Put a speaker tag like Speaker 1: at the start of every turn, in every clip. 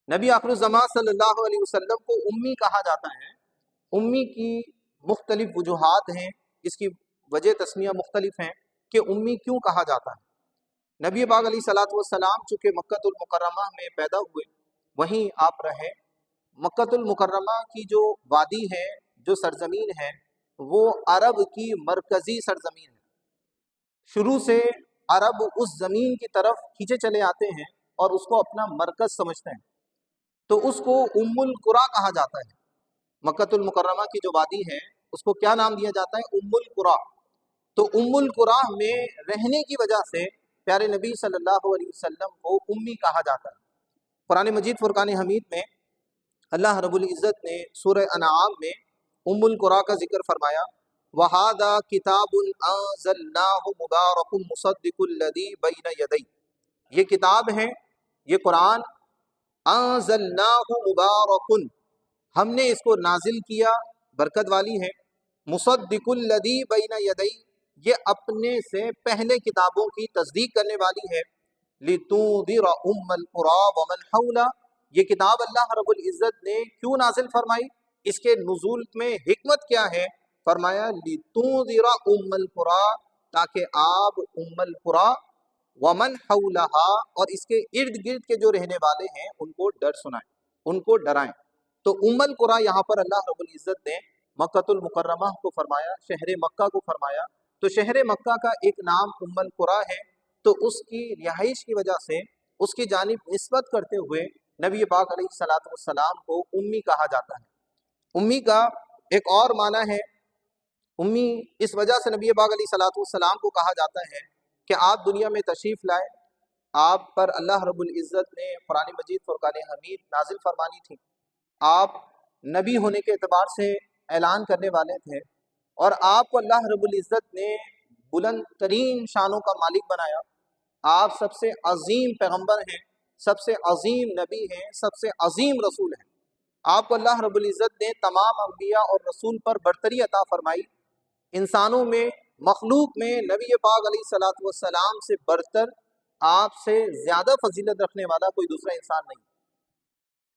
Speaker 1: نبی آخر الزمان صلی اللہ علیہ وسلم کو امی کہا جاتا ہے۔ امی کی مختلف وجوہات ہیں، اس کی وجہ تسمیہ مختلف ہیں کہ امی کیوں کہا جاتا ہے۔ نبی پاک علیہ صلاۃ والسلام چونکہ مکۃ المکرمہ میں پیدا ہوئے، وہیں آپ رہے۔ مکۃ المکرمہ کی جو وادی ہے، جو سرزمین ہے، وہ عرب کی مرکزی سرزمین ہے۔ شروع سے عرب اس زمین کی طرف کھینچے چلے آتے ہیں اور اس کو اپنا مرکز سمجھتے ہیں، تو اس کو ام القریٰ کہا جاتا ہے۔ مکۃ المکرمہ کی جو وادی ہے اس کو کیا نام دیا جاتا ہے؟ ام القریٰ۔ تو ام القریٰ میں رہنے کی وجہ سے پیارے نبی صلی اللہ علیہ وسلم کو امی کہا جاتا ہے۔ قرآن مجید فرقان حمید میں اللہ رب العزت نے سورہ انعام میں ام القریٰ کا ذکر فرمایا، وَهَذَا كِتَابٌ أَنزَلْنَاهُ مُبَارَكٌ مُصَدِّقُ الَّذِي بَيْنَ يَدَيْهِ، یہ کتاب ہے، یہ قرآن، أَنزَلْنَاهُ مُبَارَكٌ، ہم نے اس کو نازل کیا، برکت والی ہے، مُصَدِّقُ الَّذِي بَيْنَ يَدَيْهِ، یہ اپنے سے پہلے کتابوں کی تصدیق کرنے والی ہے، لِتُنذِرَ أُمَّ الْقُرَىٰ وَمَنْ حَوْلَهَا، یہ کتاب اللہ رب العزت نے کیوں نازل فرمائی؟ اس کے نزول میں حکمت کیا ہے؟ فرمایا لِتُنذِرَ أُمَّ الْقُرَىٰ، تاکہ آپ ام القریٰ ومن حولها، اور اس کے ارد گرد کے جو رہنے والے ہیں ان کو ڈر سنائیں، ان کو ڈرائیں۔ تو ام القریٰ یہاں پر اللہ رب العزت نے مکۃ المکرمہ کو فرمایا، شہر مکہ کو فرمایا، تو شہر مکہ کا ایک نام ام القریٰ ہے، تو اس کی رہائش کی وجہ سے اس کی جانب نسبت کرتے ہوئے نبی پاک علیہ الصلاۃ والسلام کو امی کہا جاتا ہے۔ امی کا ایک اور معنی ہے، امی اس وجہ سے نبی پاک علیہ الصلاۃ والسلام کو کہا جاتا ہے کہ آپ دنیا میں تشریف لائے، آپ پر اللہ رب العزت نے قرآن مجید فرقان حمید نازل فرمانی تھی، آپ نبی ہونے کے اعتبار سے اعلان کرنے والے تھے، اور آپ کو اللہ رب العزت نے بلند ترین شانوں کا مالک بنایا، آپ سب سے عظیم پیغمبر ہیں، سب سے عظیم نبی ہیں، سب سے عظیم رسول ہیں۔ آپ کو اللہ رب العزت نے تمام انبیاء اور رسول پر برتری عطا فرمائی، انسانوں میں، مخلوق میں نبی پاک علیہ الصلاۃ والسلام سے برتر، آپ سے زیادہ فضیلت رکھنے والا کوئی دوسرا انسان نہیں۔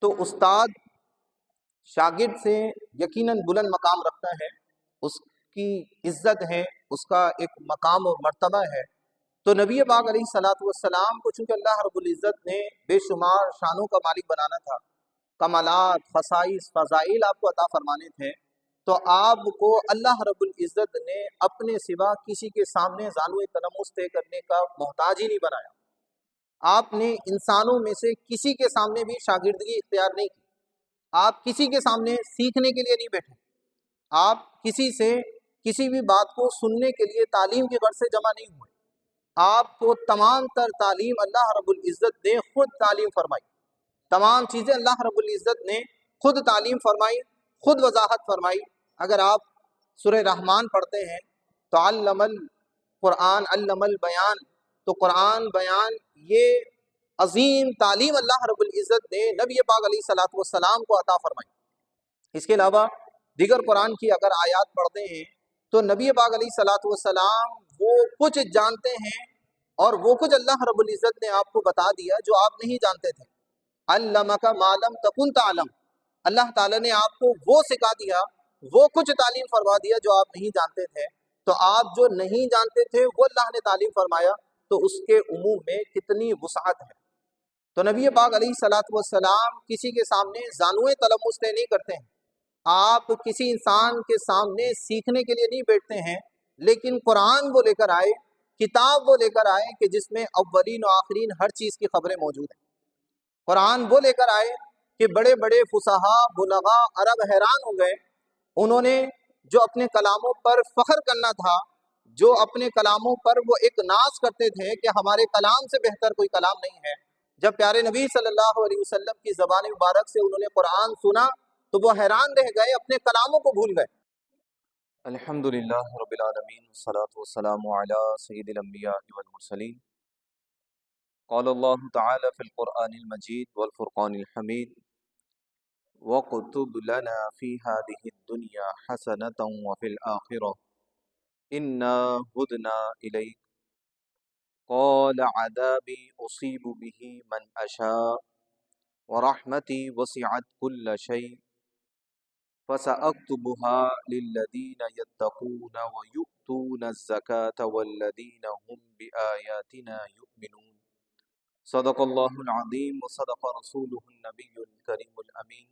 Speaker 1: تو استاد شاگرد سے یقیناً بلند مقام رکھتا ہے، اس کی عزت ہے، اس کا ایک مقام اور مرتبہ ہے۔ تو نبی پاک علیہ الصلاۃ والسلام کو چونکہ اللہ رب العزت نے بے شمار شانوں کا مالک بنانا تھا، کمالات، خصائص، فضائل آپ کو عطا فرمانے تھے، تو آپ کو اللہ رب العزت نے اپنے سوا کسی کے سامنے زانوئے تلمس طے کرنے کا محتاج ہی نہیں بنایا۔ آپ نے انسانوں میں سے کسی کے سامنے بھی شاگردگی اختیار نہیں کی، آپ کسی کے سامنے سیکھنے کے لیے نہیں بیٹھے، آپ کسی سے کسی بھی بات کو سننے کے لیے تعلیم کی غرض سے جمع نہیں ہوئے، آپ کو تمام تر تعلیم اللہ رب العزت نے خود تعلیم فرمائی، تمام چیزیں اللہ رب العزت نے خود تعلیم فرمائی، خود وضاحت فرمائی۔ اگر آپ سورہ رحمان پڑھتے ہیں تو علم القرآن علم البیان، تو قرآن بیان، یہ عظیم تعلیم اللہ رب العزت نے نبی پاک علیہ الصلاۃ والسلام کو عطا فرمائی۔ اس کے علاوہ دیگر قرآن کی اگر آیات پڑھتے ہیں تو نبی پاک علیہ الصلاۃ والسلام وہ کچھ جانتے ہیں اور وہ کچھ اللہ رب العزت نے آپ کو بتا دیا جو آپ نہیں جانتے تھے۔ علمک ما لم تکن تعلم، اللہ تعالیٰ نے آپ کو وہ سکھا دیا، وہ کچھ تعلیم فرما دیا جو آپ نہیں جانتے تھے۔ تو آپ جو نہیں جانتے تھے وہ اللہ نے تعلیم فرمایا، تو اس کے عموم میں کتنی وسعت ہے۔ تو نبی پاک علیہ الصلاۃ والسلام کسی کے سامنے زانوئے تلمس طے نہیں کرتے ہیں، آپ کسی انسان کے سامنے سیکھنے کے لیے نہیں بیٹھتے ہیں، لیکن قرآن وہ لے کر آئے، کتاب وہ لے کر آئے کہ جس میں اولین و آخرین ہر چیز کی خبریں موجود ہیں۔ قرآن وہ لے کر آئے کہ بڑے بڑے فصحا، بلغا، عرب حیران ہو گئے، انہوں نے جو اپنے کلاموں پر فخر کرنا تھا، جو اپنے کلاموں پر وہ ایک ناز کرتے تھے کہ ہمارے کلام سے بہتر کوئی کلام نہیں ہے، جب پیارے نبی صلی اللہ علیہ وسلم کی زبان مبارک سے انہوں نے قرآن سنا تو وہ حیران رہ گئے، اپنے کلاموں کو بھول گئے۔ الحمدللہ رب العالمین، والصلاة والسلام علی سید الانبیاء والمرسلین۔ قال اللہ تعالی فی القرآن المجید والفرقان الحمید، وَاكْتُبْ لَنَا فِي هَذِهِ الدُّنْيَا حَسَنَةً وَفِي الْآخِرَةِ إِنَّا هُدْنَا إِلَيْكَ قَالَ عَذَابِي أُصِيبُ بِهِ مَنْ أَشَاءُ ورحمتی وسعت کل شیء فسأکتبها للذین یتقون ویؤتون الزکاة والذین هم بآیاتنا یؤمنون۔ صدق اللہ العظیم وصدق رسولہ النبی الکریم الامین۔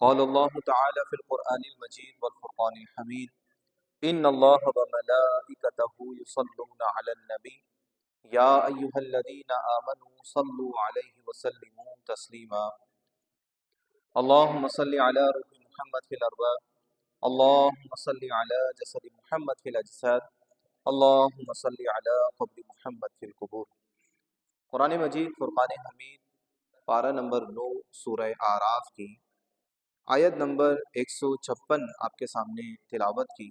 Speaker 1: قال اللہ تعالی فی القرآن المجید والفرقان الحمید ان اللہ وملائکتہ یصلون علی النبی یا ایہا الذین آمنوا صلوا علیہ وسلموا تسلیما۔ اللہم صل علی روح محمد فی الارواح، اللہم صل علی جسد محمد فی الاجساد، اللہم صل علی قبر محمد فی القبور۔ قرآن مجید فرقان حمید پارہ نمبر 9 سورہ اعراف کی آیت نمبر 156 آپ کے سامنے تلاوت کی۔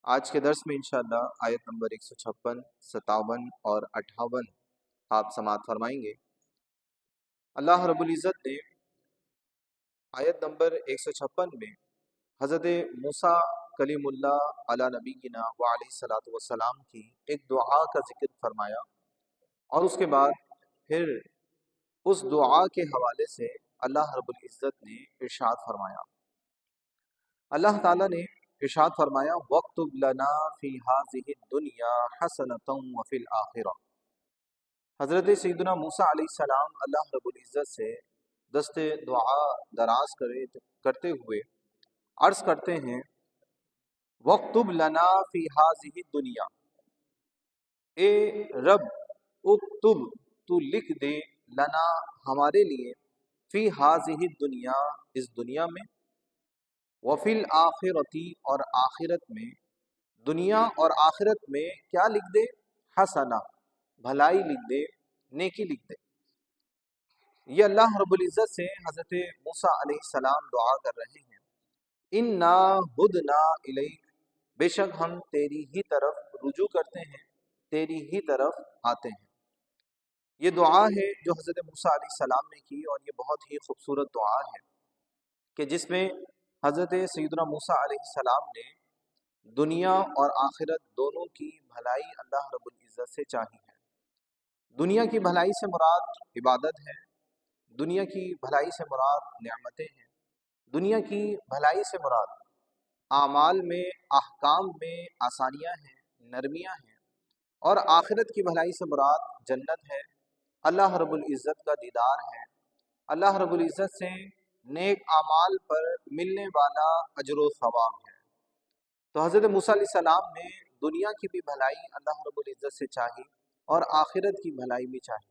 Speaker 1: آج کے درس میں انشاءاللہ آیت نمبر 156، 57 اور 58 آپ سماعت فرمائیں گے۔ اللہ رب العزت نے آیت نمبر 156 میں حضرت موسیٰ کلیم اللہ علی نبینا وعلیہ الصلوۃ والسلام کی ایک دعا کا ذکر فرمایا، اور اس کے بعد پھر اس دعا کے حوالے سے اللہ رب العزت نے ارشاد فرمایا۔ اللہ تعالیٰ نے ارشاد فرمایا وَاكْتُبْ لَنَا فِي هَٰذِهِ الدُّنْيَا حَسَنَةً وَفِي الْآخِرَةِ۔ حضرت سیدنا موسیٰ علیہ السلام اللہ رب العزت سے دست دعا دراز کرتے ہوئے عرض کرتے ہیں وَاكْتُبْ لَنَا فِي هَٰذِهِ الدُّنْيَا، اے رب اکتب تو لکھ دے لنا ہمارے لیے فی هَٰذِهِ الدُّنْيَا اس دنیا میں، وفی الآخرتی اور آخرت میں، دنیا اور آخرت میں کیا لکھ دے؟ حسنہ بھلائی لکھ دے، نیکی لکھ دے۔ یہ اللہ رب العزت سے حضرت موسیٰ علیہ السلام دعا کر رہے ہیں انا ہدنا الیک، بے شک ہم تیری ہی طرف رجوع کرتے ہیں، تیری ہی طرف آتے ہیں۔ یہ دعا ہے جو حضرت موسیٰ علیہ السلام نے کی، اور یہ بہت ہی خوبصورت دعا ہے کہ جس میں حضرت سیدنا موسیٰ علیہ السلام نے دنیا اور آخرت دونوں کی بھلائی اللہ رب العزت سے چاہی ہے۔ دنیا کی بھلائی سے مراد عبادت ہے، دنیا کی بھلائی سے مراد نعمتیں ہیں، دنیا کی بھلائی سے مراد اعمال میں احکام میں آسانیاں ہیں، نرمیاں ہیں، اور آخرت کی بھلائی سے مراد جنت ہے، اللہ رب العزت کا دیدار ہے، اللہ رب العزت سے نیک اعمال پر ملنے والا اجر و ثواب ہے۔ تو حضرت موسیٰ علیہ السلام نے دنیا کی بھی بھلائی اللہ رب العزت سے چاہی اور آخرت کی بھلائی بھی چاہی۔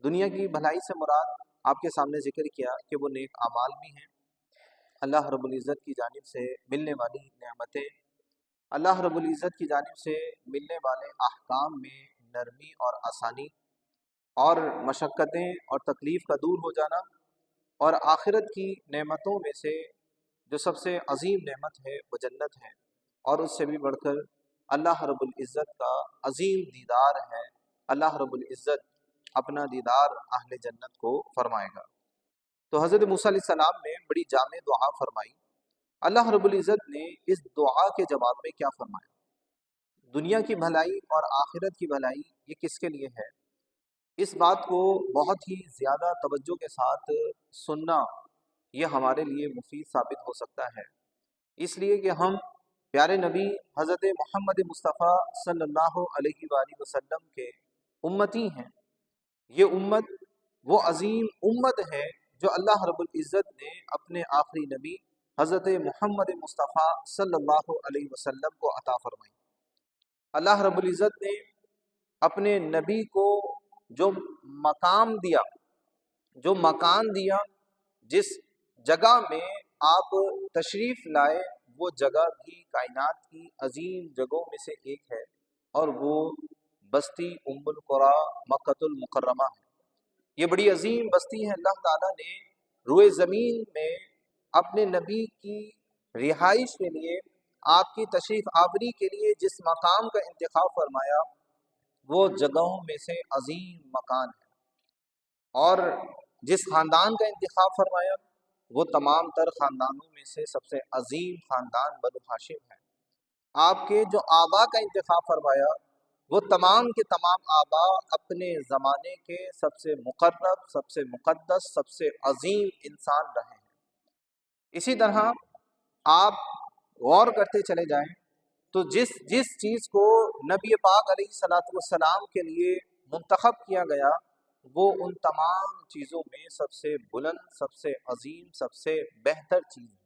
Speaker 1: دنیا کی بھلائی سے مراد آپ کے سامنے ذکر کیا کہ وہ نیک اعمال بھی ہیں، اللہ رب العزت کی جانب سے ملنے والی نعمتیں، اللہ رب العزت کی جانب سے ملنے والے احکام میں نرمی اور آسانی، اور مشقتیں اور تکلیف کا دور ہو جانا، اور آخرت کی نعمتوں میں سے جو سب سے عظیم نعمت ہے وہ جنت ہے، اور اس سے بھی بڑھ کر اللہ رب العزت کا عظیم دیدار ہے۔ اللہ رب العزت اپنا دیدار اہل جنت کو فرمائے گا۔ تو حضرت موسیٰ علیہ السلام نے بڑی جامع دعا فرمائی۔ اللہ رب العزت نے اس دعا کے جواب میں کیا فرمایا؟ دنیا کی بھلائی اور آخرت کی بھلائی یہ کس کے لیے ہے؟ اس بات کو بہت ہی زیادہ توجہ کے ساتھ سننا یہ ہمارے لیے مفید ثابت ہو سکتا ہے، اس لیے کہ ہم پیارے نبی حضرت محمد مصطفیٰ صلی اللہ علیہ وآلہ وسلم کے امتی ہیں۔ یہ امت وہ عظیم امت ہے جو اللہ رب العزت نے اپنے آخری نبی حضرت محمد مصطفیٰ صلی اللہ علیہ وسلم کو عطا فرمائی۔ اللہ رب العزت نے اپنے نبی کو جو مقام دیا، جو مکان دیا، جس جگہ میں آپ تشریف لائے، وہ جگہ بھی کائنات کی عظیم جگہوں میں سے ایک ہے، اور وہ بستی ام القریٰ مکۃ المکرمہ ہے۔ یہ بڑی عظیم بستی ہے۔ اللہ تعالیٰ نے روئے زمین میں اپنے نبی کی رہائش کے لیے، آپ کی تشریف آوری کے لیے جس مقام کا انتخاب فرمایا وہ جگہوں میں سے عظیم مکان ہے، اور جس خاندان کا انتخاب فرمایا وہ تمام تر خاندانوں میں سے سب سے عظیم خاندان بنو ہاشم ہے۔ آپ کے جو آبا کا انتخاب فرمایا وہ تمام کے تمام آبا اپنے زمانے کے سب سے مقرب، سب سے مقدس، سب سے عظیم انسان رہے ہیں۔ اسی طرح آپ غور کرتے چلے جائیں تو جس چیز کو نبی پاک علیہ الصلوۃ والسلام کے لیے منتخب کیا گیا وہ ان تمام چیزوں میں سب سے بلند، سب سے عظیم، سب سے بہتر چیز ہے۔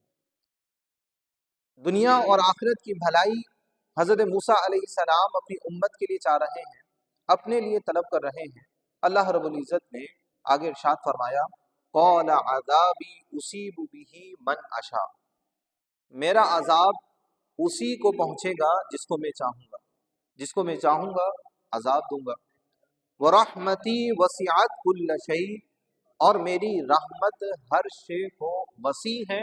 Speaker 1: دنیا اور آخرت کی بھلائی حضرت موسیٰ علیہ السلام اپنی امت کے لیے چاہ رہے ہیں، اپنے لیے طلب کر رہے ہیں۔ اللہ رب العزت نے آگے ارشاد فرمایا، قال عذابی اصیب بہ من اشاء، میرا عذاب اسی کو پہنچے گا جس کو میں چاہوں گا، جس کو میں چاہوں گا عذاب دوں گا۔ ورحمتی وسعت کل شیء، اور میری رحمت ہر شے کو وسیع ہے،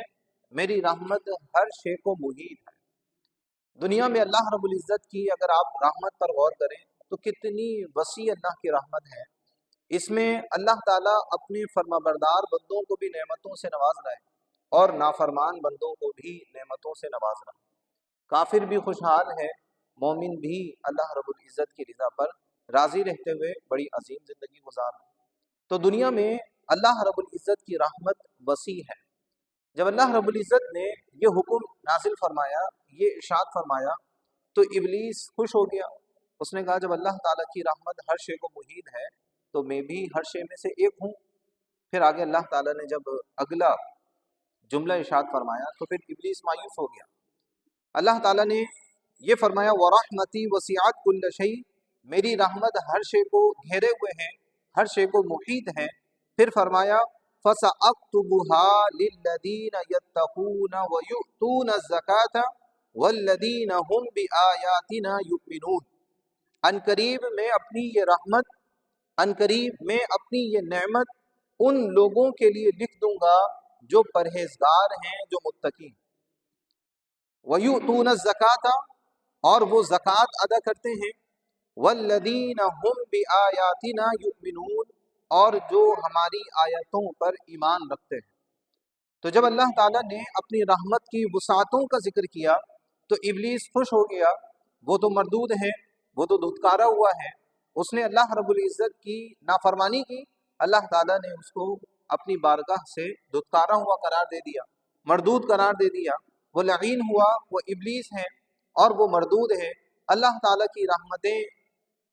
Speaker 1: میری رحمت ہر شے کو محیط ہے۔ دنیا میں اللہ رب العزت کی اگر آپ رحمت پر غور کریں تو کتنی وسیع اللہ کی رحمت ہے۔ اس میں اللہ تعالیٰ اپنے فرما بردار بندوں کو بھی نعمتوں سے نواز رہا ہے اور نافرمان بندوں کو بھی نعمتوں سے نواز رہا ہے۔ کافر بھی خوشحال ہے، مومن بھی اللہ رب العزت کی رضا پر راضی رہتے ہوئے بڑی عظیم زندگی گزار رہا ہے۔ تو دنیا میں اللہ رب العزت کی رحمت وسیع ہے۔ جب اللہ رب العزت نے یہ حکم نازل فرمایا، یہ ارشاد فرمایا، تو ابلیس خوش ہو گیا۔ اس نے کہا جب اللہ تعالیٰ کی رحمت ہر شے کو محیط ہے تو میں بھی ہر شے میں سے ایک ہوں۔ پھر آگے اللہ تعالیٰ نے جب اگلا جملہ ارشاد فرمایا تو پھر ابلیس مایوس ہو گیا۔ اللہ تعالیٰ نے یہ فرمایا وَرَحْمَتِي وَسِعَتْ كُلَّ شَيْءٍ، میری رحمت ہر شے کو گھیرے ہوئے ہیں، ہر شے کو محیط ہے۔ پھر فرمایا فَسَأَكْتُبُهَا لِلَّذِينَ يَتَّقُونَ وَيُؤْتُونَ الزَّكَاةَ وَالَّذِينَ هُمْ بِآيَاتِنَا يُؤْمِنُونَ، ان قریب میں اپنی یہ رحمت، ان قریب میں اپنی یہ نعمت ان لوگوں کے لیے لکھ دوں گا جو پرہیزگار ہیں، جو متقی ہیں۔ وَيُؤْتُونَ الزَّكَاةَ، اور وہ زکوٰۃ ادا کرتے ہیں۔ وَالَّذِينَ هُمْ بِآيَاتِنَا يُؤْمِنُونَ، اور جو ہماری آیتوں پر ایمان رکھتے ہیں۔ تو جب اللہ تعالیٰ نے اپنی رحمت کی وسعتوں کا ذکر کیا تو ابلیس خوش ہو گیا، وہ تو مردود ہے، وہ تو دھتکارا ہوا ہے، اس نے اللہ رب العزت کی نافرمانی کی، اللہ تعالیٰ نے اس کو اپنی بارگاہ سے دھتکارا ہوا قرار دے دیا، مردود قرار دے دیا، وہ لعین ہوا، وہ ابلیس ہے اور وہ مردود ہے۔ اللہ تعالیٰ کی رحمتیں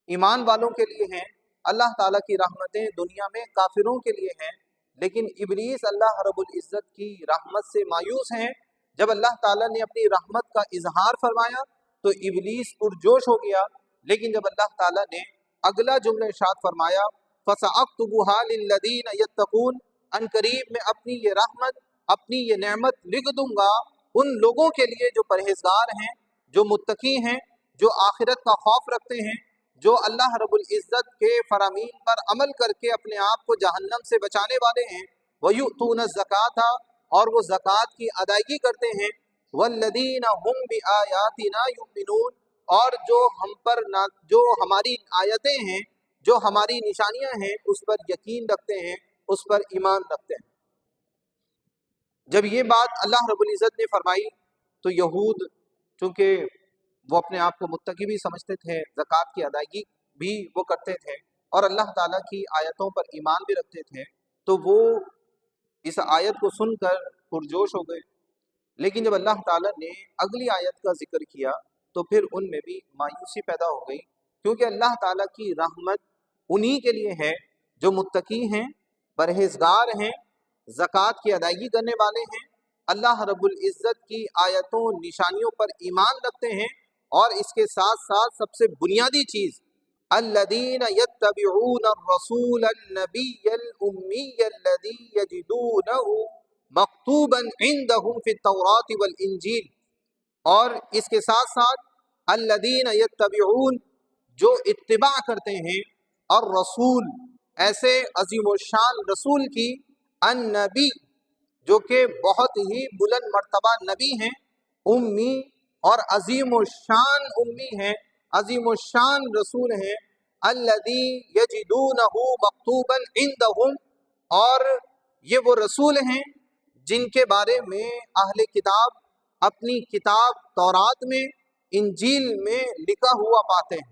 Speaker 1: ایمان والوں کے لیے ہیں، اللہ تعالیٰ کی رحمتیں دنیا میں کافروں کے لیے ہیں، لیکن ابلیس اللہ رب العزت کی رحمت سے مایوس ہیں۔ جب اللہ تعالیٰ نے اپنی رحمت کا اظہار فرمایا تو ابلیس پرجوش ہو گیا، لیکن جب اللہ تعالیٰ نے اگلا جملہ ارشاد فرمایا فَسَأَكْتُبُهَا لِلَّذِينَ يَتَّقُونَ، ان قریب میں اپنی یہ رحمت، اپنی یہ نعمت لکھ دوں گا ان لوگوں کے لیے جو پرہیزگار ہیں، جو متقی ہیں، جو آخرت کا خوف رکھتے ہیں، جو اللہ رب العزت کے فرامین پر عمل کر کے اپنے آپ کو جہنم سے بچانے والے ہیں۔ وَيُؤْتُونَ الزَّكَاةَ، اور وہ زکوٰۃ کی ادائیگی کرتے ہیں۔ وَالَّذِينَ هُمْ بِآيَاتِنَا يُؤْمِنُونَ، اور جو ہماری آیتیں ہیں، جو ہماری نشانیاں ہیں، اس پر یقین رکھتے ہیں، اس پر ایمان رکھتے ہیں۔ جب یہ بات اللہ رب العزت نے فرمائی تو یہود، چونکہ وہ اپنے آپ کو متقی بھی سمجھتے تھے، زکوٰۃ کی ادائیگی بھی وہ کرتے تھے اور اللہ تعالیٰ کی آیتوں پر ایمان بھی رکھتے تھے، تو وہ اس آیت کو سن کر پرجوش ہو گئے۔ لیکن جب اللہ تعالیٰ نے اگلی آیت کا ذکر کیا تو پھر ان میں بھی مایوسی پیدا ہو گئی، کیونکہ اللہ تعالیٰ کی رحمت انہی کے لیے ہے جو متقی ہیں، پرہیزگار ہیں، زکوٰۃ کی ادائیگی کرنے والے ہیں، اللہ رب العزت کی آیتوں نشانیوں پر ایمان رکھتے ہیں، اور اس کے ساتھ ساتھ سب سے بنیادی چیز الذین یتبعون الرسول النبی الامی الذی یجدونہ مکتوبا عندہم فی التوراۃ والانجیل، اور اس کے ساتھ ساتھ الذین یتبعون، جو اتباع کرتے ہیں، الرسول، ایسے عظیم الشان رسول کی، النبی، جو کہ بہت ہی بلند مرتبہ نبی ہیں، امی، اور عظیم الشان امی ہیں، عظیم الشان رسول ہیں، الذی یجدونہ مکتوبا عندہم، اور یہ وہ رسول ہیں جن کے بارے میں اہل کتاب اپنی کتاب تورات میں، انجیل میں لکھا ہوا پاتے ہیں۔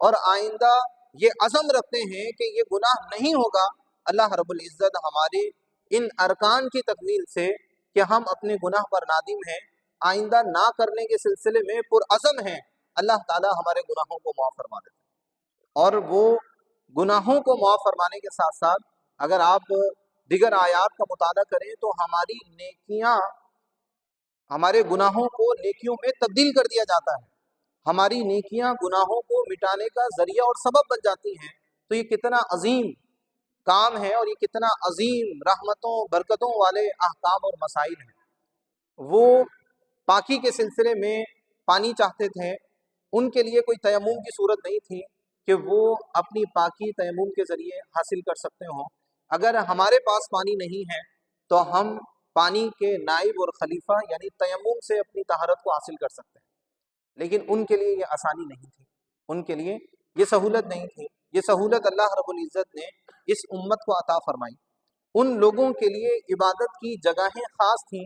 Speaker 1: اور آئندہ یہ عزم رکھتے ہیں کہ یہ گناہ نہیں ہوگا، اللہ رب العزت ہمارے ان ارکان کی تکمیل سے کہ ہم اپنے گناہ پر نادم ہیں، آئندہ نہ کرنے کے سلسلے میں پرعزم ہیں، اللہ تعالی ہمارے گناہوں کو معاف فرما دیتے ہیں۔ اور وہ گناہوں کو معاف فرمانے کے ساتھ ساتھ اگر آپ دیگر آیات کا مطالعہ کریں تو ہماری نیکیاں، ہمارے گناہوں کو نیکیوں میں تبدیل کر دیا جاتا ہے، ہماری نیکیاں گناہوں کو مٹانے کا ذریعہ اور سبب بن جاتی ہیں۔ تو یہ کتنا عظیم کام ہے اور یہ کتنا عظیم رحمتوں برکتوں والے احکام اور مسائل ہیں۔ وہ پاکی کے سلسلے میں پانی چاہتے تھے، ان کے لیے کوئی تیمم کی صورت نہیں تھی کہ وہ اپنی پاکی تیمم کے ذریعے حاصل کر سکتے ہوں۔ اگر ہمارے پاس پانی نہیں ہے تو ہم پانی کے نائب اور خلیفہ یعنی تیمم سے اپنی طہارت کو حاصل کر سکتے ہیں، لیکن ان کے لیے یہ آسانی نہیں تھی، ان کے لیے یہ سہولت نہیں تھی۔ یہ سہولت اللہ رب العزت نے اس امت کو عطا فرمائی۔ ان لوگوں کے لیے عبادت کی جگہیں خاص تھیں،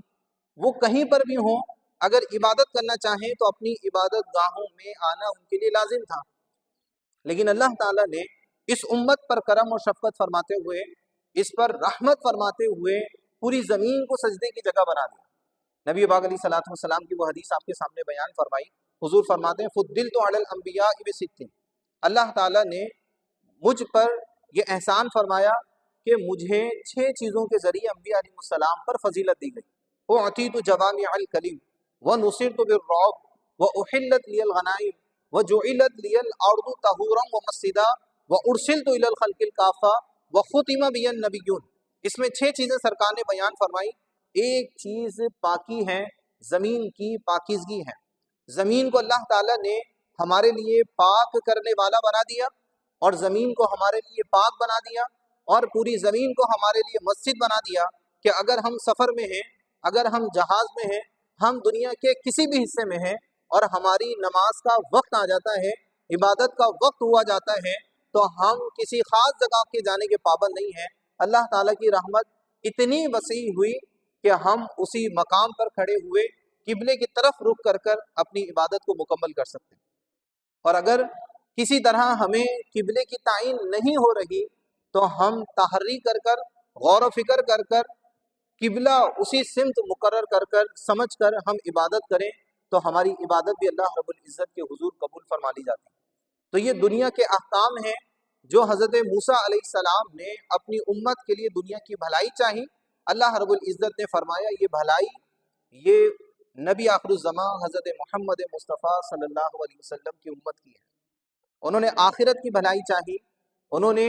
Speaker 1: وہ کہیں پر بھی ہوں، اگر عبادت کرنا چاہیں تو اپنی عبادت گاہوں میں آنا ان کے لیے لازم تھا۔ لیکن اللہ تعالیٰ نے اس امت پر کرم اور شفقت فرماتے ہوئے، اس پر رحمت فرماتے ہوئے پوری زمین کو سجدے کی جگہ بنا دیا۔ نبی پاک علیہ الصلوۃ والسلام کی وہ حدیث آپ کے سامنے بیان فرمائی، حضور فرماتے ہیں فضلت علی الانبیاء بست، اللہ تعالیٰ نے مجھ پر یہ احسان فرمایا کہ مجھے 6 چیزوں کے ذریعے انبیاء علیہ السلام پر فضیلت دی گئی۔ اعطیت جوامع الکلم ونصرت بالرعب واحلت لی الغنائم وجعلت لی الارض طہورا ومسجدا وارسلت الی الخلق کافہ وختم بی النبیون۔ اس میں 6 چیزیں سرکار نے بیان فرمائی۔ ایک چیز پاکی ہے، زمین کی پاکیزگی ہے۔ زمین کو اللہ تعالیٰ نے ہمارے لیے پاک کرنے والا بنا دیا، اور زمین کو ہمارے لیے پاک بنا دیا، اور پوری زمین کو ہمارے لیے مسجد بنا دیا کہ اگر ہم سفر میں ہیں، اگر ہم جہاز میں ہیں، ہم دنیا کے کسی بھی حصے میں ہیں اور ہماری نماز کا وقت آ جاتا ہے، عبادت کا وقت ہوا جاتا ہے، تو ہم کسی خاص جگہ کے جانے کے پابند نہیں ہیں۔ اللہ تعالیٰ کی رحمت اتنی وسیع ہوئی کہ ہم اسی مقام پر کھڑے ہوئے قبلے کی طرف رخ کر کر اپنی عبادت کو مکمل کر سکتے ہیں۔ اور اگر کسی طرح ہمیں قبلے کی تعین نہیں ہو رہی تو ہم تحری کر کر، غور و فکر کر کر، قبلہ اسی سمت مقرر کر کر سمجھ کر ہم عبادت کریں تو ہماری عبادت بھی اللہ رب العزت کے حضور قبول فرما لی جاتی ہے۔ تو یہ دنیا کے احکام ہیں جو حضرت موسیٰ علیہ السلام نے اپنی امت کے لیے دنیا کی بھلائی چاہی۔ اللہ رب العزت نے فرمایا یہ بھلائی یہ نبی آخر الزمان حضرت محمد مصطفیٰ صلی اللہ علیہ وسلم کی امت کی ہے۔ انہوں نے آخرت کی بھلائی چاہی، انہوں نے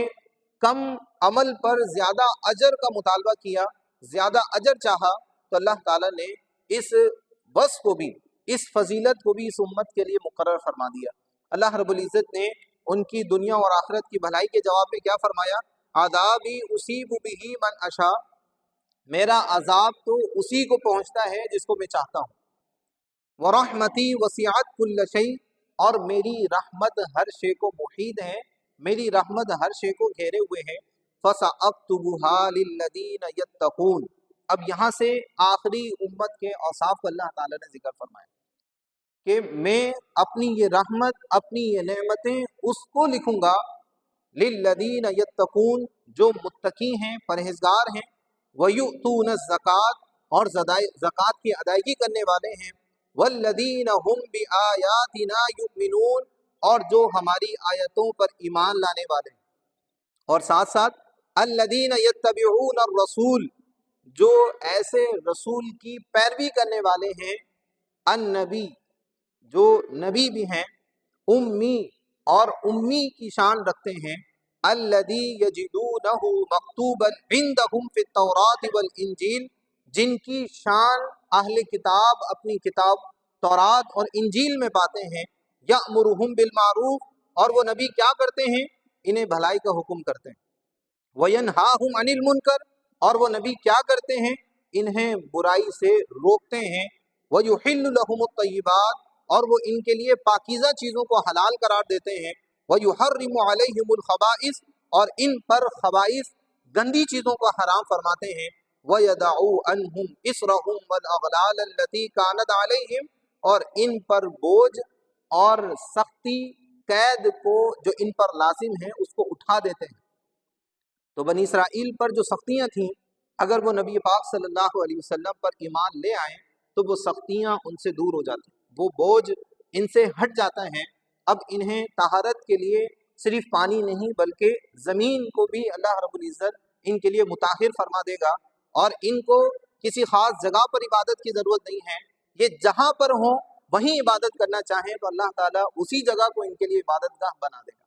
Speaker 1: کم عمل پر زیادہ اجر کا مطالبہ کیا، زیادہ اجر چاہا، تو اللہ تعالیٰ نے اس وصف کو بھی، اس فضیلت کو بھی اس امت کے لیے مقرر فرما دیا۔ اللہ رب العزت نے ان کی دنیا اور آخرت کی بھلائی کے جواب میں کیا فرمایا؟ عذابی اصیب بہ من اشاء، میرا عذاب تو اسی کو پہنچتا ہے جس کو میں چاہتا ہوں۔ ورحمتی وسعت کل شیء، اور میری رحمت ہر شے کو محیط ہے، میری رحمت ہر شے کو گھیرے ہوئے ہے۔ فَسَأَكْتُبُهَا لِلَّذِينَ يَتَّقُونَ، اب یہاں سے آخری امت کے اوصاف کو اللہ تعالیٰ نے ذکر فرمایا کہ میں اپنی یہ رحمت، اپنی یہ نعمتیں اس کو لکھوں گا، لِلَّذِينَ يَتَّقُونَ، جو متقی ہیں، پرہیزگار ہیں، وَيُؤْتُونَ الزَّكَاةَ، اور زکوٰۃ کی ادائیگی کرنے والے ہیں، وَالَّذِينَ هُمْ بِآيَاتِنَا يُؤْمِنُونَ، اور جو ہماری آیتوں پر ایمان لانے والے ہیں، اور ساتھ ساتھ الَّذِينَ يَتَّبِعُونَ الرَّسُولَ، جو ایسے رسول کی پیروی کرنے والے ہیں، النبی، جو نبی بھی ہیں، امی، اور امی کی شان رکھتے ہیں، الذی یجدونہ مکتوبا عندہم فی التوراۃ والانجیل، جن کی شان اہل کتاب اپنی کتاب تورات اور انجیل میں پاتے ہیں، یأمرہم بالمعروف، اور وہ نبی کیا کرتے ہیں؟ انہیں بھلائی کا حکم کرتے ہیں، وینہاہم عن المنکر، اور وہ نبی کیا کرتے ہیں؟ انہیں برائی سے روکتے ہیں، ویحل لہم الطیبات، اور وہ ان کے لیے پاکیزہ چیزوں کو حلال قرار دیتے ہیں، ویحرم علیہم الخبائث، اور ان پر خبائث گندی چیزوں کو حرام فرماتے ہیں، ویدعو عنہم اصرہم والاغلال التی کانت علیہم، اور ان پر بوجھ اور سختی قید کو جو ان پر لازم ہے اس کو اٹھا دیتے ہیں۔ تو بنی اسرائیل پر جو سختیاں تھیں، اگر وہ نبی پاک صلی اللہ علیہ وسلم پر ایمان لے آئیں تو وہ سختیاں ان سے دور ہو جاتی ہیں، وہ بوجھ ان سے ہٹ جاتا ہے۔ اب انہیں طہارت کے لیے صرف پانی نہیں بلکہ زمین کو بھی اللہ رب العزت ان کے لیے مطہر فرما دے گا، اور ان کو کسی خاص جگہ پر عبادت کی ضرورت نہیں ہے، یہ جہاں پر ہوں وہیں عبادت کرنا چاہیں تو اللہ تعالیٰ اسی جگہ کو ان کے لیے عبادت گاہ بنا دے گا۔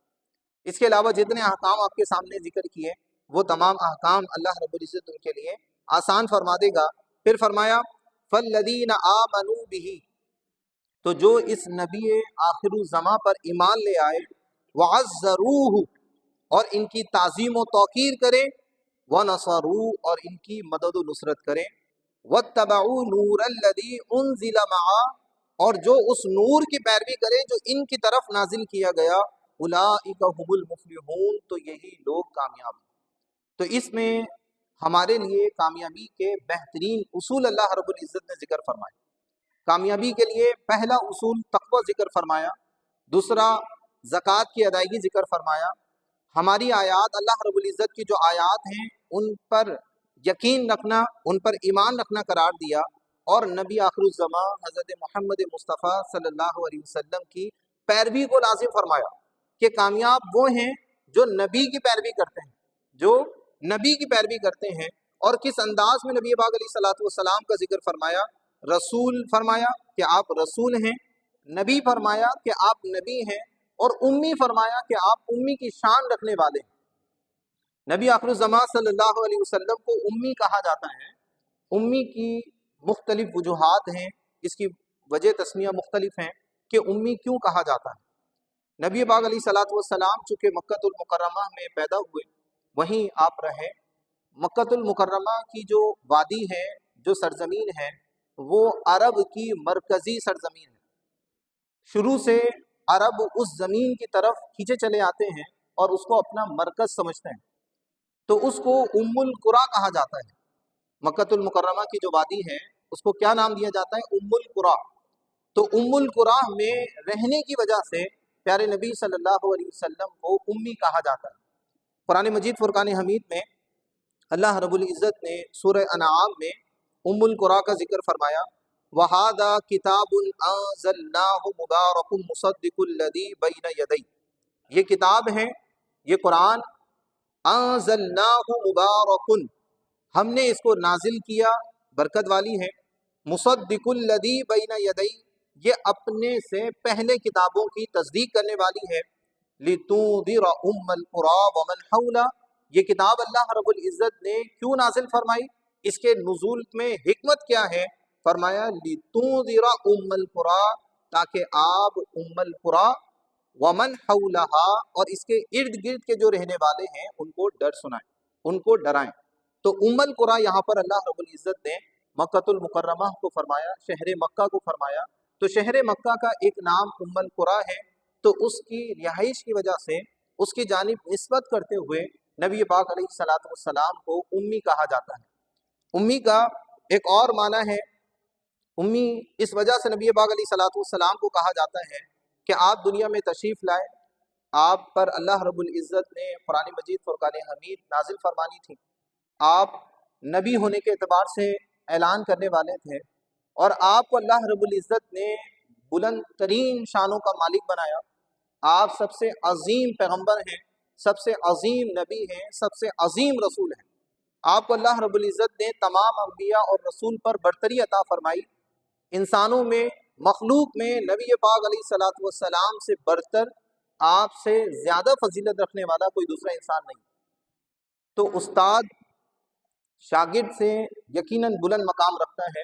Speaker 1: اس کے علاوہ جتنے احکام آپ کے سامنے ذکر کیے وہ تمام احکام اللہ رب العزت ان کے لیے آسان فرما دے گا۔ پھر فرمایا فَالَّذِينَ آمَنُوا بِهِ، تو جو اس نبی آخر الزماں پر ایمان لے آئے، وَعَزَّرُوهُ، اور ان کی تعظیم و توقیر کریں، وَنَصَرُوهُ، اور ان کی مدد و نصرت کریں، وَاتَّبَعُوا نُورَ الَّذِي أُنزِلَ مَعَهُ، اور جو اس نور کی پیروی کرے جو ان کی طرف نازل کیا گیا، اولئک هم المفلحون، تو یہی لوگ کامیاب ہیں۔ تو اس میں ہمارے لیے کامیابی کے بہترین اصول اللہ رب العزت نے ذکر فرمائے۔ کامیابی کے لیے پہلا اصول تقوی ذکر فرمایا، دوسرا زکوٰۃ کی ادائیگی ذکر فرمایا۔ ہماری آیات، اللہ رب العزت کی جو آیات ہیں ان پر یقین رکھنا، ان پر ایمان رکھنا قرار دیا، اور نبی آخر الزماں حضرت محمد مصطفیٰ صلی اللہ علیہ وسلم کی پیروی کو لازم فرمایا کہ کامیاب وہ ہیں جو نبی کی پیروی کرتے ہیں، جو نبی کی پیروی کرتے ہیں۔ اور کس انداز میں نبی پاک علیہ الصلوۃ والسلام کا ذکر فرمایا؟ رسول فرمایا کہ آپ رسول ہیں، نبی فرمایا کہ آپ نبی ہیں، اور امی فرمایا کہ آپ امی کی شان رکھنے والے ہیں۔ نبی آخر الزماں صلی اللہ علیہ وسلم کو امی کہا جاتا ہے۔ امی کی مختلف وجوہات ہیں، اس کی وجہ تسمیہ مختلف ہیں کہ امی کیوں کہا جاتا ہے۔ نبی پاک علیہ الصلوۃ والسلام چونکہ مکہ المکرمہ میں پیدا ہوئے، وہیں آپ رہے۔ مکہ المکرمہ کی جو وادی ہے، جو سرزمین ہے، وہ عرب کی مرکزی سرزمین ہے۔ شروع سے عرب اس زمین کی طرف کھینچے چلے آتے ہیں اور اس کو اپنا مرکز سمجھتے ہیں، تو اس کو ام القریٰ کہا جاتا ہے۔ مکہ المکرمہ کی جو وادی ہے اس کو کیا نام دیا جاتا ہے؟ ام القریٰ۔ تو ام القریٰ میں رہنے کی وجہ سے پیارے نبی صلی اللہ علیہ وسلم کو امی کہا جاتا ہے۔ قرآن مجید فرقان حمید میں اللہ رب العزت نے سورہ انعام میں ام القریٰ کا ذکر فرمایا، وَهَذَا كِتَابٌ أَنزَلْنَاهُ مُبَارَكٌ مُصَدِّقُ الَّذِي بَيْنَ يَدَيْهِ، یہ کتاب ہے، یہ قرآن، أَنزَلْنَاهُ مُبَارَكٌ، ہم نے اس کو نازل کیا، برکت والی ہے، مُصَدِّقُ الَّذِي بَيْنَ يَدَيْهِ، یہ اپنے سے پہلے کتابوں کی تصدیق کرنے والی ہے، لِتُنذِرَ أُمَّ الْقُرَىٰ وَمَنْ حَوْلَهَا، یہ کتاب اللہ رب العزت نے کیوں نازل فرمائی؟ اس کے نزول میں حکمت کیا ہے؟ فرمایا لِتُنذِرَ أُمَّ الْقُرَىٰ، تاکہ آپ ام القریٰ ومن حولها، اور اس کے ارد گرد کے جو رہنے والے ہیں ان کو ڈر سنائیں، ان کو ڈرائیں۔ تو ام القریٰ یہاں پر اللہ رب العزت نے مکہ المکرمہ کو فرمایا، شہر مکہ کو فرمایا، تو شہر مکہ کا ایک نام ام القریٰ ہے، تو اس کی رہائش کی وجہ سے اس کی جانب نسبت کرتے ہوئے نبی پاک علیہ الصلوۃ والسلام کو امی کہا جاتا ہے۔ امی کا ایک اور معنی ہے، امی اس وجہ سے نبی پاک علیہ الصلوۃ والسلام کو کہا جاتا ہے کہ آپ دنیا میں تشریف لائے، آپ پر اللہ رب العزت نے قرآن مجید فرقان حمید نازل فرمانی تھی، آپ نبی ہونے کے اعتبار سے اعلان کرنے والے تھے، اور آپ کو اللہ رب العزت نے بلند ترین شانوں کا مالک بنایا، آپ سب سے عظیم پیغمبر ہیں، سب سے عظیم نبی ہیں، سب سے عظیم رسول ہیں۔ آپ کو اللہ رب العزت نے تمام انبیاء اور رسول پر برتری عطا فرمائی، انسانوں میں، مخلوق میں نبی پاک علیہ الصلوۃ والسلام سے برتر، آپ سے زیادہ فضیلت رکھنے والا کوئی دوسرا انسان نہیں۔ تو استاد شاگرد سے یقیناً بلند مقام رکھتا ہے،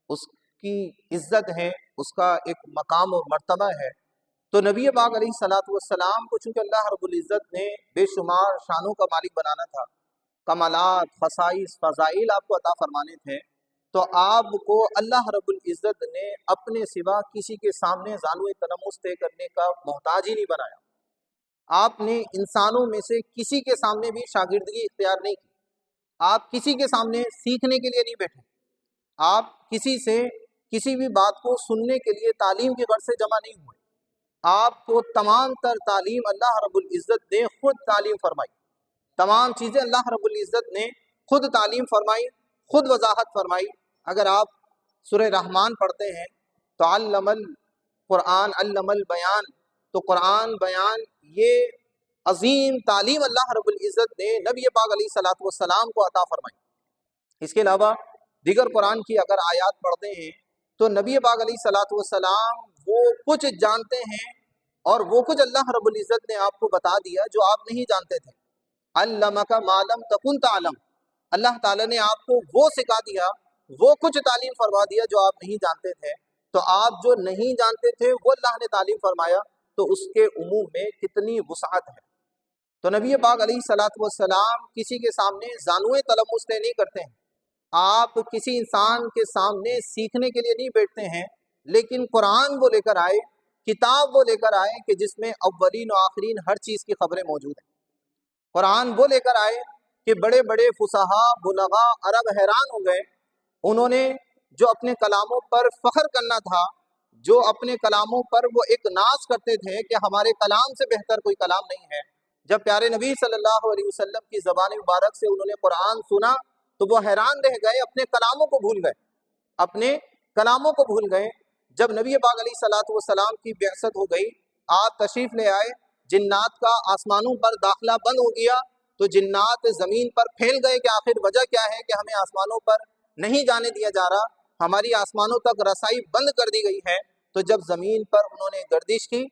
Speaker 1: اس کی عزت ہے، اس کا ایک مقام اور مرتبہ ہے۔ تو نبی پاک علیہ الصلوۃ والسلام کو چونکہ اللہ رب العزت نے بے شمار شانوں کا مالک بنانا تھا، کمالات، خصائص، فضائل آپ کو عطا فرمانے تھے، تو آپ کو اللہ رب العزت نے اپنے سوا کسی کے سامنے زانوئے تلمس طے کرنے کا محتاج ہی نہیں بنایا۔ آپ نے انسانوں میں سے کسی کے سامنے بھی شاگردگی اختیار نہیں کی، آپ کسی کے سامنے سیکھنے کے لیے نہیں بیٹھے، آپ کسی سے کسی بھی بات کو سننے کے لیے تعلیم کی غرض سے جمع نہیں ہوئے، آپ کو تمام تر تعلیم اللہ رب العزت نے خود تعلیم فرمائی، تمام چیزیں اللہ رب العزت نے خود تعلیم فرمائی، خود وضاحت فرمائی۔ اگر آپ سورہ رحمان پڑھتے ہیں تو علم القرآن علم البیان، تو قرآن بیان یہ عظیم تعلیم اللہ رب العزت نے نبی پاک علیہ الصلوۃ والسلام کو عطا فرمائی۔ اس کے علاوہ دیگر قرآن کی اگر آیات پڑھتے ہیں تو نبی پاک علیہ الصلوۃ والسلام وہ کچھ جانتے ہیں اور وہ کچھ اللہ رب العزت نے آپ کو بتا دیا جو آپ نہیں جانتے تھے۔ علمک ما لم تکن تعلم، اللہ تعالیٰ نے آپ کو وہ سکھا دیا، وہ کچھ تعلیم فرما دیا جو آپ نہیں جانتے تھے۔ تو آپ جو نہیں جانتے تھے وہ اللہ نے تعلیم فرمایا، تو اس کے عموم میں کتنی وسعت ہے۔ تو نبی پاک علیہ الصلوۃ والسلام کسی کے سامنے زانوئے تلمس طے نہیں کرتے ہیں، آپ کسی انسان کے سامنے سیکھنے کے لیے نہیں بیٹھتے ہیں، لیکن قرآن وہ لے کر آئے، کتاب وہ لے کر آئے کہ جس میں اولین و آخرین ہر چیز کی خبریں موجود ہیں۔ قرآن وہ لے کر آئے کہ بڑے بڑے فصحا بلغا عرب حیران ہو گئے، انہوں نے جو اپنے کلاموں پر فخر کرنا تھا، جو اپنے کلاموں پر وہ ایک ناز کرتے تھے کہ ہمارے کلام سے بہتر کوئی کلام نہیں ہے، جب پیارے نبی صلی اللہ علیہ وسلم کی زبان مبارک سے انہوں نے قرآن سنا تو وہ حیران رہ گئے، اپنے کلاموں کو بھول گئے، اپنے کلاموں کو بھول گئے۔ جب نبی پاک علیہ الصلوۃ والسلام کی بعثت ہو گئی، آپ تشریف لے آئے، جنات کا آسمانوں پر داخلہ بند ہو گیا، تو جنات زمین پر پھیل گئے کہ آخر وجہ کیا ہے کہ ہمیں آسمانوں پر نہیں جانے دیا جا رہا، ہماری آسمانوں تک رسائی بند کر دی گئی ہے۔ تو جب زمین پر انہوں نے گردش کی،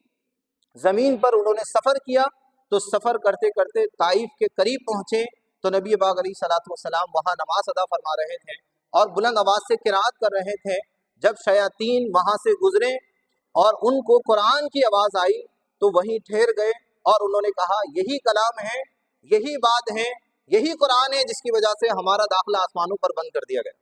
Speaker 1: زمین پر انہوں نے سفر کیا، تو سفر کرتے کرتے طائف کے قریب پہنچے تو نبی پاک علیہ الصلوۃ والسلام وہاں نماز ادا فرما رہے تھے اور بلند آواز سے قرات کر رہے تھے۔ جب شیاطین وہاں سے گزرے اور ان کو قرآن کی آواز آئی تو وہیں ٹھہر گئے اور انہوں نے کہا یہی کلام ہے، یہی بات ہے، یہی قرآن ہے جس کی وجہ سے ہمارا داخلہ آسمانوں پر بند کر دیا گیا۔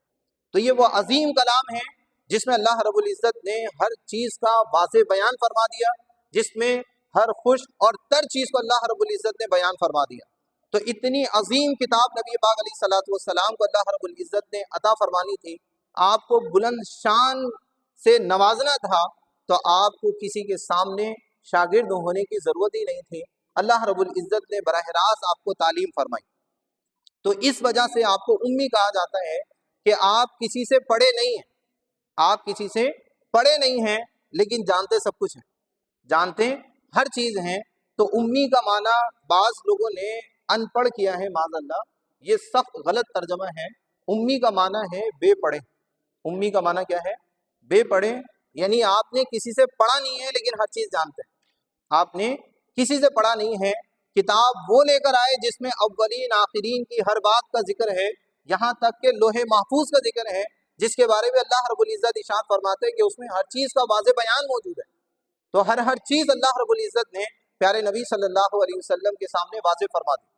Speaker 1: تو یہ وہ عظیم کلام ہے جس میں اللہ رب العزت نے ہر چیز کا واضح بیان فرما دیا، جس میں ہر خوش اور تر چیز کو اللہ رب العزت نے بیان فرما دیا۔ تو اتنی عظیم کتاب نبی پاک علیہ الصلوۃ والسلام کو اللہ رب العزت نے عطا فرمانی تھی، آپ کو بلند شان سے نوازنا تھا، تو آپ کو کسی کے سامنے شاگرد ہونے کی ضرورت ہی نہیں تھی، اللہ رب العزت نے براہ راست آپ کو تعلیم فرمائی۔ تو اس وجہ سے آپ کو امی کہا جاتا ہے کہ آپ کسی سے پڑھے نہیں ہیں، آپ کسی سے پڑھے نہیں ہیں لیکن جانتے سب کچھ ہیں، جانتے ہر چیز ہیں۔ تو امی کا معنی بعض لوگوں نے ان پڑھ کیا ہے، معاذ اللہ، یہ سخت غلط ترجمہ ہے۔ امی کا معنی ہے بے پڑھے، امی کا معنی کیا ہے؟ بے پڑھے، یعنی آپ نے کسی سے پڑھا نہیں ہے لیکن ہر چیز جانتے ہیں، آپ نے کسی سے پڑھا نہیں ہے۔ کتاب وہ لے کر آئے جس میں اولین آخرین کی ہر بات کا ذکر ہے، یہاں تک کہ لوح محفوظ کا ذکر ہے، جس کے بارے میں اللہ رب العزت ارشاد فرماتے ہیں کہ اس میں ہر چیز کا واضح بیان موجود ہے۔ تو ہر چیز اللہ رب العزت نے پیارے نبی صلی اللہ علیہ وسلم کے سامنے واضح فرما دی۔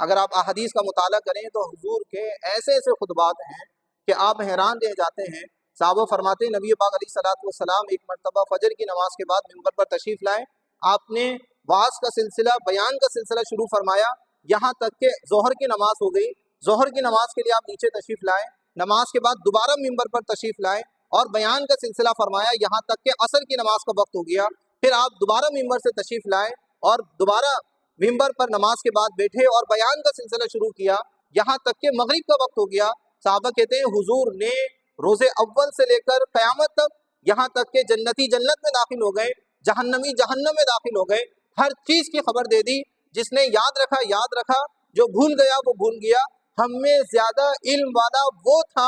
Speaker 1: اگر آپ احادیث کا مطالعہ کریں تو حضور کے ایسے ایسے خطبات ہیں کہ آپ حیران رہ جاتے ہیں۔ صحابہ فرماتے ہیں نبی پاک علیہ الصلوۃ والسلام ایک مرتبہ فجر کی نماز کے بعد منبر پر تشریف لائے، آپ نے وعظ کا سلسلہ، بیان کا سلسلہ شروع فرمایا، یہاں تک کہ ظہر کی نماز ہو گئی۔ ظہر کی نماز کے لیے آپ نیچے تشریف لائے، نماز کے بعد دوبارہ منبر پر تشریف لائے اور بیان کا سلسلہ فرمایا، یہاں تک کہ عصر کی نماز کا وقت ہو گیا۔ پھر آپ دوبارہ ممبر سے تشریف لائے اور دوبارہ ممبر پر نماز کے بعد بیٹھے اور بیان کا سلسلہ شروع کیا، یہاں تک کہ مغرب کا وقت ہو گیا۔ صحابہ کہتے ہیں حضور نے روز اول سے لے کر قیامت تک، یہاں تک کہ جنتی جنت میں داخل ہو گئے، جہنمی جہنم میں داخل ہو گئے، ہر چیز کی خبر دے دی۔ جس نے یاد رکھا یاد رکھا، جو بھول گیا وہ بھول گیا۔ ہم میں زیادہ علم والا وہ تھا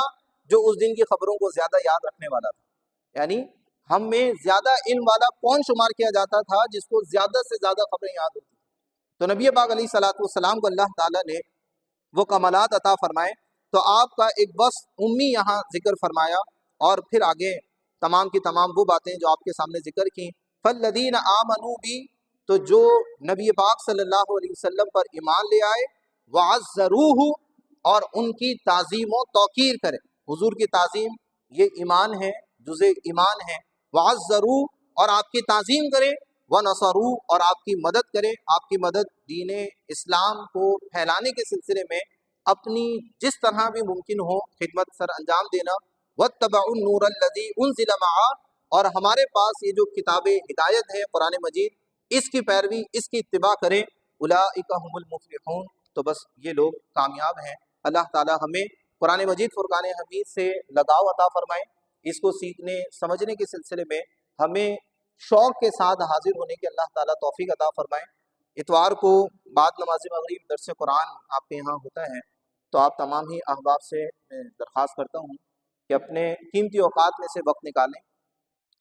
Speaker 1: جو اس دن کی خبروں کو زیادہ یاد رکھنے والا تھا، یعنی ہم میں زیادہ علم والا کون شمار کیا جاتا تھا؟ جس کو زیادہ سے زیادہ خبریں یاد ہوتی۔ تو نبی پاک علیہ الصلوۃ والسلام کو اللہ تعالیٰ نے وہ کمالات عطا فرمائے۔ تو آپ کا ایک بس امی یہاں ذکر فرمایا اور پھر آگے تمام کی تمام وہ باتیں جو آپ کے سامنے ذکر کی۔ فالذین آمنوا بی، تو جو نبی پاک صلی اللہ علیہ وسلم پر ایمان لے آئے، وعزروہ، اور ان کی تعظیم و توقیر کرے۔ حضور کی تعظیم یہ ایمان ہے، جزء ایمان ہے۔ وعزروہ، اور آپ کی تعظیم کرے، ونصروہ، اور آپ کی مدد کرے، آپ کی مدد دین اسلام کو پھیلانے کے سلسلے میں اپنی جس طرح بھی ممکن ہو خدمت سر انجام دینا۔ واتبعوا النور الذی انزل معہ، اور ہمارے پاس یہ جو کتاب ہدایت ہے قرآن مجید، اس کی پیروی، اس کی اتباع کریں، اولئک هم المفلحون، تو بس یہ لوگ کامیاب ہیں۔ اللہ تعالی ہمیں قرآن مجید فرقان حمید سے لگاؤ عطا فرمائے، اس کو سیکھنے سمجھنے کے سلسلے میں ہمیں شوق کے ساتھ حاضر ہونے کی اللہ تعالیٰ توفیق عطا فرمائے۔ اتوار کو بعد نماز مغرب درس قرآن آپ کے یہاں ہوتا ہے، تو آپ تمام ہی احباب سے میں درخواست کرتا ہوں کہ اپنے قیمتی اوقات میں سے وقت نکالیں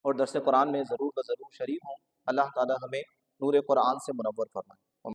Speaker 1: اور درس قرآن میں ضرور شریک ہوں۔ اللہ تعالیٰ ہمیں نور قرآن سے منور فرمائے۔